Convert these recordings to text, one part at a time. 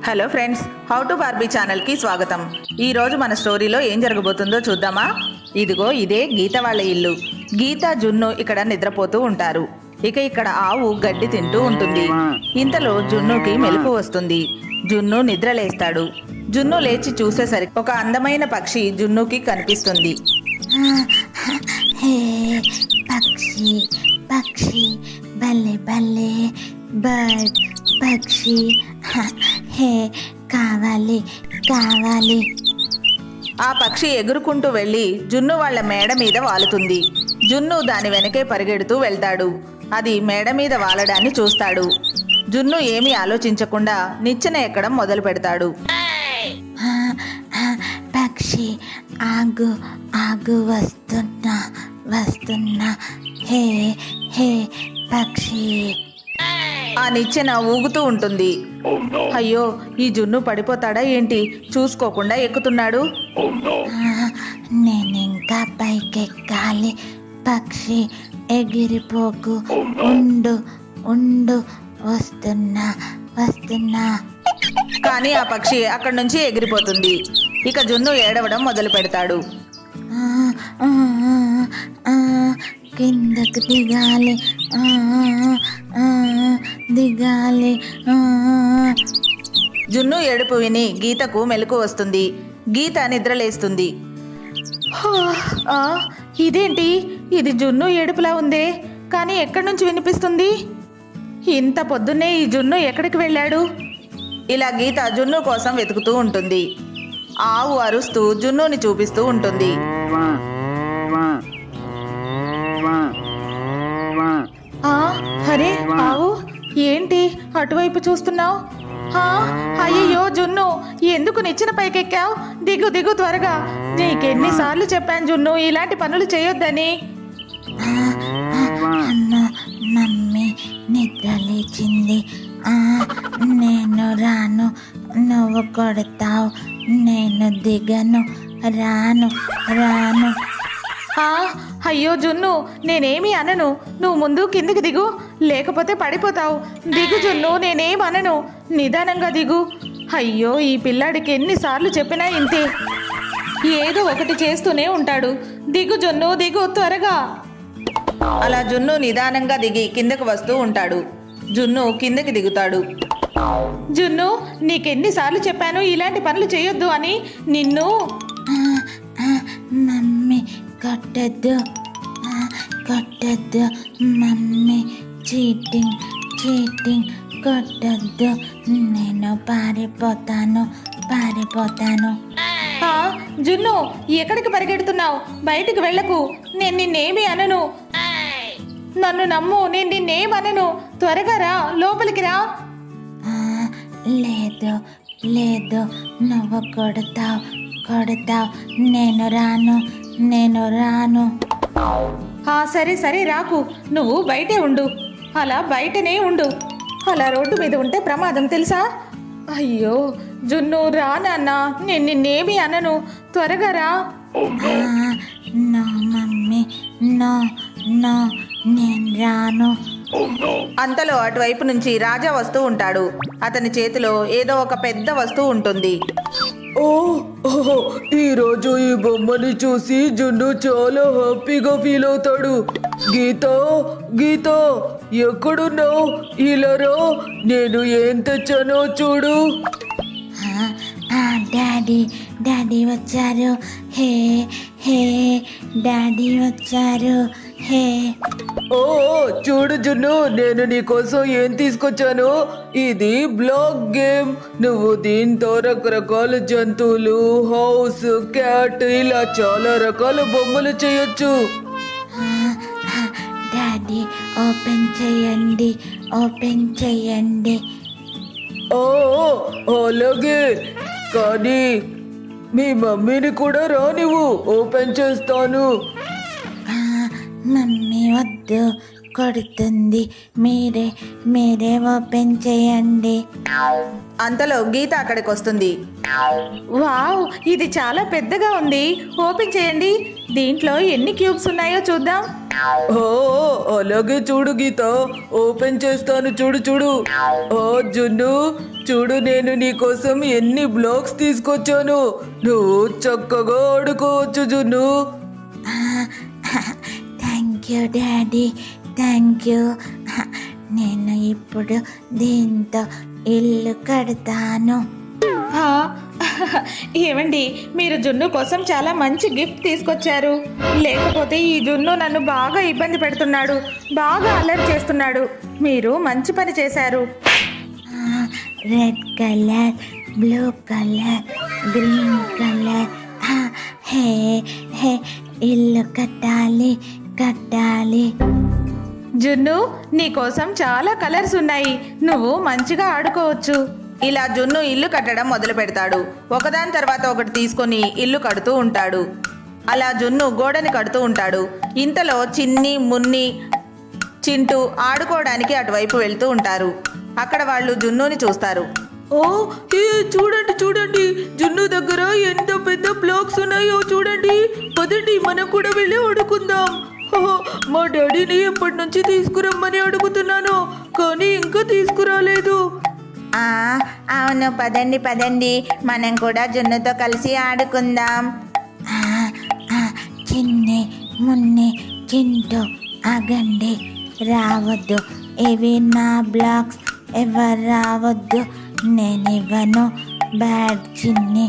Hello friends, how to Barbie ఛానల్కి స్వాగతం. ఈరోజు మన స్టోరీలో ఏం జరగబోతుందో చూద్దామా? ఇదిగో ఇదే గీత వాళ్ళ ఇల్లు. గీత, జున్ను ఇక్కడ నిద్రపోతూ ఉంటారు. ఇక్కడ ఆవు గడ్డి తింటూ ఉంటుంది. ఇంతలో జున్నుకి మెలకు వస్తుంది. జున్ను నిద్రలేస్తాడు. జున్ను లేచి చూసేసరికి ఒక అందమైన పక్షి జున్నుకి కనిపిస్తుంది. పక్షి పక్షి భలే భలే బర్డ్ పక్షి హే కావాలి కావాలి. ఆ పక్షి ఎగురుకుంటూ వెళ్ళి జున్ను వాళ్ళ మేడ మీద వాలుతుంది. జున్ను దాని వెనకే పరిగెడుతూ వెళ్తాడు. అది మేడ మీద వాలడాన్ని చూస్తాడు. జున్ను ఏమీ ఆలోచించకుండా నిచ్చెన ఎక్కడం మొదలు పెడతాడు. పక్షి ఆగు ఆగు వస్తున్నా వస్తున్నా హే హే పక్షి. ఆ నిచ్చెన ఊగుతూ ఉంటుంది. అయ్యో, ఈ జున్ను పడిపోతాడా ఏంటి? చూసుకోకుండా ఎక్కుతున్నాడు. నేనింకా పైకెక్కాలి. పక్షి ఎగిరిపోకు, ఉండు ఉండు వస్తున్నా వస్తున్నా. కానీ ఆ పక్షి అక్కడి నుంచి ఎగిరిపోతుంది. జున్ను ఏడవడం మొదలు పెడతాడు. కిందకు దిగాలి దిగాలి. జున్ను ఏడుపు విని గీతకు మెలకు వస్తుంది. గీత నిద్రలేస్తుంది. ఇదేంటి? ఇది జున్ను ఏడుపులా ఉందే, కానీ ఎక్కడి నుంచి వినిపిస్తుంది? ఇంత పొద్దున్నే ఈ జున్ను ఎక్కడికి వెళ్ళాడు? ఇలా గీత జున్ను కోసం వెతుకుతూ ఉంటుంది. ఆవు అరుస్తూ జున్నుని చూపిస్తూ ఉంటుంది. అరే ఆవు, ఏంటి అటువైపు చూస్తున్నావు? అయ్యయ్యో జున్ను, ఎందుకు నిచ్చెన పైకెక్కావు? దిగు దిగు త్వరగా. నీకెన్నిసార్లు చెప్పాను జున్ను, ఇలాంటి పనులు చేయొద్దని. మమ్మీ నిద్ర లేచింది. నేను రాను, నువ్వు కొడతావు. నేను దిగను, రాను రాను. అయ్యో జున్ను, నేనేమి అనను. నువ్వు ముందు కిందికి దిగు, లేకపోతే పడిపోతావు. దిగు జున్ను, నేనేం అనను. నిదానంగా దిగు. అయ్యో, ఈ పిల్లాడికి ఎన్నిసార్లు చెప్పినా ఇంతే, ఏదో ఒకటి చేస్తూనే ఉంటాడు. దిగు జున్ను, దిగు త్వరగా. అలా జున్ను నిదానంగా దిగి కిందకు వస్తూ ఉంటాడు. జున్ను కిందకి దిగుతాడు. జున్ను, నీకెన్నిసార్లు చెప్పాను ఇలాంటి పనులు చేయొద్దు అని. నిన్ను. మమ్మీ కొట్టద్దు కొట్టద్దు మమ్మీ, చీటింగ్ చీటింగ్ కొట్టద్దు. నేను పారిపోతాను పారిపోతాను. జున్ను, ఎక్కడికి పరిగెడుతున్నావు? బయటికి వెళ్ళకు. నేను నిన్నేమి అనను. నన్ను నమ్ము, నేను నిన్నేమనను. త్వరగా రా, లోపలికి రా. లేదు లేదు, నువ్వు కొడతావు కొడతావు. నేను రాను నేను రాను. సరే సరే రాకు, నువ్వు బయటే ఉండు. అలా బయటనే ఉండు. అలా రోడ్డు మీద ఉంటే ప్రమాదం తెలుసా? అయ్యో జున్ను, రా నాన్న, నేను నిన్నేమి అనను. త్వరగా రా. నో మమ్మీ, నో నో, నేను రాను. అంతలో అటువైపు నుంచి రాజా వస్తూ ఉంటాడు. అతని చేతిలో ఏదో ఒక పెద్ద వస్తువు ఉంటుంది. ఈరోజు ఈ బొమ్మని చూసి జున్ను చాలా హ్యాపీగా ఫీల్ అవుతాడు. గీత గీత, ఎక్కడున్నావు? ఇలారా, నేను ఏం తెచ్చానో చూడు. డాడీ డాడీ వచ్చారు. హే హే డాడీ వచ్చారు. హే చూడు జున్ను, నేను నీకోసం ఏం తీసుకొచ్చాను. ఇది బ్లాక్ గేమ్. నువ్వు దీంతో రకరకాల జంతువులు, హౌస్, క్యాట్, ఇలా చాలా రకాల బొమ్మలు చేయొచ్చు. డాడీ ఓపెన్ చేయండి, ఓపెన్ చేయండి. అలాగే, కానీ మీ మమ్మీని కూడా రానివ్వు, ఓపెన్ చేస్తాను. మమ్మీ వద్దు, కొడుతుంది. మీరే ఓపెన్ చేయండి. అంతలో గీత అక్కడికి వస్తుంది. వావ్, ఇది చాలా పెద్దగా ఉంది. ఓపెన్ చేయండి. దీంట్లో ఎన్ని క్యూబ్స్ ఉన్నాయో చూద్దాం. ఓ అలాగే చూడు గీత, ఓపెన్ చేస్తాను. చూడు. ఓ జున్ను, చూడు నేను నీకోసం ఎన్ని బ్లాక్స్ తీసుకొచ్చాను. నువ్వు చక్కగా ఆడుకోవచ్చు జున్ను. Thank you daddy, thank you. నేను ఇప్పుడు దీంతో ఇల్లు కడతాను. ఆ, ఏమండి, మీరు జున్ను కోసం చాలా మంచి గిఫ్ట్ తీసుకొచ్చారు. లేకపోతే ఈ జున్ను నన్ను బాగా ఇబ్బంది పెడుతున్నాడు, బాగా అల్లరి చేస్తున్నాడు. మీరు మంచి పని చేశారు. Red colour, blue colour, green colour. Hey hey ఇల్లు కట్టాలి. జున్ను, నీకోసం చాలా కలర్స్ ఉన్నాయి. నువ్వు మంచిగా ఆడుకోవచ్చు. ఇలా జున్ను ఇల్లు కట్టడం మొదలు పెడతాడు. ఒకదాని తర్వాత ఒకటి తీసుకొని ఇల్లు కడుతూ ఉంటాడు. అలా జున్ను గోడని కడుతూ ఉంటాడు. ఇంతలో చిన్ని, మున్ని, చింటూ ఆడుకోవడానికి అటువైపు వెళ్తూ ఉంటారు. అక్కడ వాళ్ళు జున్నుని చూస్తారు. ఓ హే చూడండి, జున్ను దగ్గర ఎంత పెద్ద బ్లాక్స్ ఉన్నాయో చూడండి. పదండి, మనం కూడా వెళ్ళి ఆడుకుందాం. మా డాడీని ఎప్పటి నుంచి తీసుకురమ్మని అడుగుతున్నాను, కానీ ఇంకా తీసుకురాలేదు. అవును, పదండి, మనం కూడా జున్నుతో కలిసి ఆడుకుందాం. చిన్ని, మున్ని, చింటూ ఆగండి, రావద్దు. ఇవి నా బ్లాక్స్, ఎవరు రావద్దు. నేనివ్వను. బ్యాడ్ చిన్ని,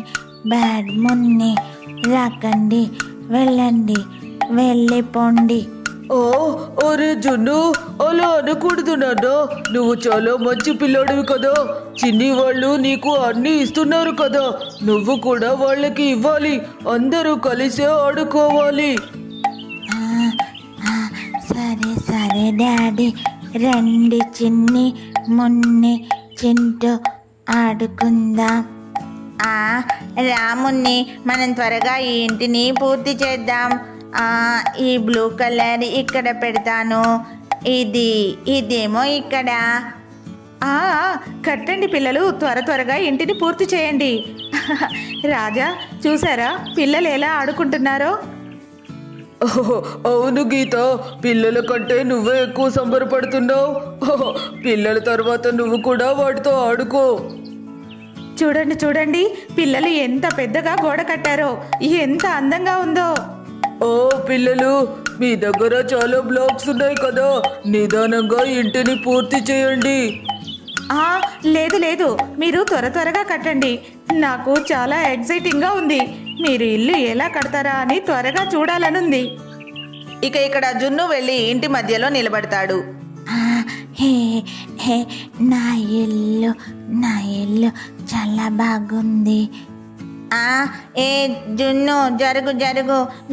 బ్యాడ్ మున్ని, రాకండి, వెళ్ళండి, వెళ్ళిపోండి. ఓ అరే జున్ను, అలా అనకూడదు నాన్న. నువ్వు చాలా మంచి పిల్లాడివి కదా. చిన్ని వాళ్ళు నీకు అన్ని ఇస్తున్నారు కదా, నువ్వు కూడా వాళ్ళకి ఇవ్వాలి. అందరూ కలిసే ఆడుకోవాలి. సరే డాడీ, రండి చిన్ని, మున్ని, చింటూ ఆడుకుందాం. రామున్ని, మనం త్వరగా ఈ ఇంటిని పూర్తి చేద్దాం. ఈ బ్లూ కలర్ ఇక్కడ పెడతాను, ఇదేమో ఇక్కడ. కట్టండి పిల్లలు, త్వరగా ఇంటిని పూర్తి చేయండి. రాజా, చూసారా పిల్లలు ఎలా ఆడుకుంటున్నారో? అవును గీత, పిల్లల కంటే నువ్వే ఎక్కువ సంబరపడుతున్నావు. పిల్లల తర్వాత నువ్వు కూడా వాటితో ఆడుకో. చూడండి, పిల్లలు ఎంత పెద్దగా గోడ కట్టారో, ఎంత అందంగా ఉందో. ఓ పిల్లలు, మీ దగ్గర చాలా బ్లాక్స్ ఉన్నాయి కదా, నిదానంగా ఇంటిని పూర్తి చేయండి. లేదు, మీరు త్వరగా కట్టండి. నాకు చాలా ఎగ్జైటింగ్గా ఉంది. మీరు ఇల్లు ఎలా కడతారా అని త్వరగా చూడాలనుంది. ఇక్కడ జున్ను వెళ్ళి ఇంటి మధ్యలో నిలబడతాడు. హే నా ఇల్లు చాలా బాగుంది. ఏ జున్ను, జరుగు.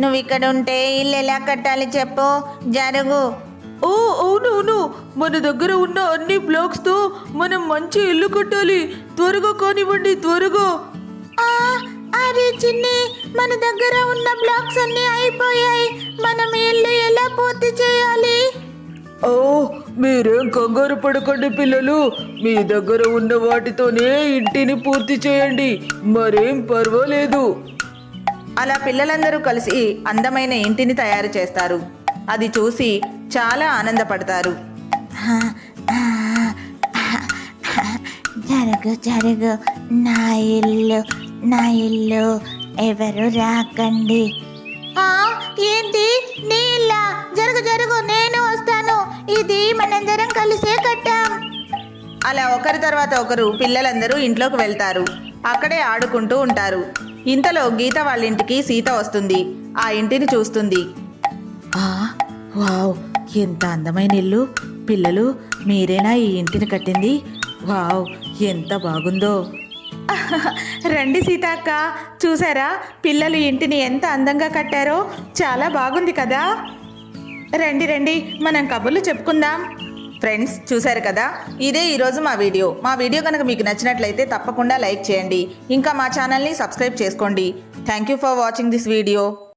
నువ్వు ఇక్కడ ఉంటే ఇల్లు ఎలా కట్టాలి చెప్పు, జరుగు. ఓ అవును, మన దగ్గర ఉన్న అన్ని బ్లాక్స్ తో మనం మంచి ఇల్లు కట్టాలి. త్వరగా కానివ్వండి, త్వరగా. అరే చిన్ని, మన దగ్గర ఉన్న బ్లాక్స్ అన్ని అయిపోయాయి. మనం ఇల్లు ఎలా పూర్తి చేయాలి? ఓ మీరేం కంగారు పడకండి పిల్లలు, మీ దగ్గర ఉన్న వాటితోనే ఇంటిని పూర్తి చేయండి, మరేం పర్వాలేదు. అలా పిల్లలందరూ కలిసి అందమైన ఇంటిని తయారు చేస్తారు. అది చూసి చాలా ఆనందపడతారు. జరుగు, నా ఇల్లు, ఎవరు రాకండి. ఏంటి నీళ్ళ? జరుగు, నేను వస్తాను. ఇది మనందరం కలిసే కట్టాం. అలా ఒకరి తర్వాత ఒకరు పిల్లలందరూ ఇంట్లోకి వెళ్తారు. అక్కడే ఆడుకుంటూ ఉంటారు. ఇంతలో గీత వాళ్ళ ఇంటికి సీత వస్తుంది. ఆ ఇంటిని చూస్తుంది. వావ్, ఎంత అందమైన ఇల్లు. పిల్లలు, మీరేనా ఈ ఇంటిని కట్టింది? వావ్, ఎంత బాగుందో. రండి సీతక్క, చూసారా పిల్లలు ఇంటిని ఎంత అందంగా కట్టారో? చాలా బాగుంది కదా. రండి, మనం కబుర్లు చెప్పుకుందాం. ఫ్రెండ్స్, చూశారు కదా, ఇదే ఈరోజు మా వీడియో కనుక మీకు నచ్చినట్లయితే తప్పకుండా లైక్ చేయండి. ఇంకా మా ఛానల్ని సబ్స్క్రైబ్ చేసుకోండి. Thank you for watching this video.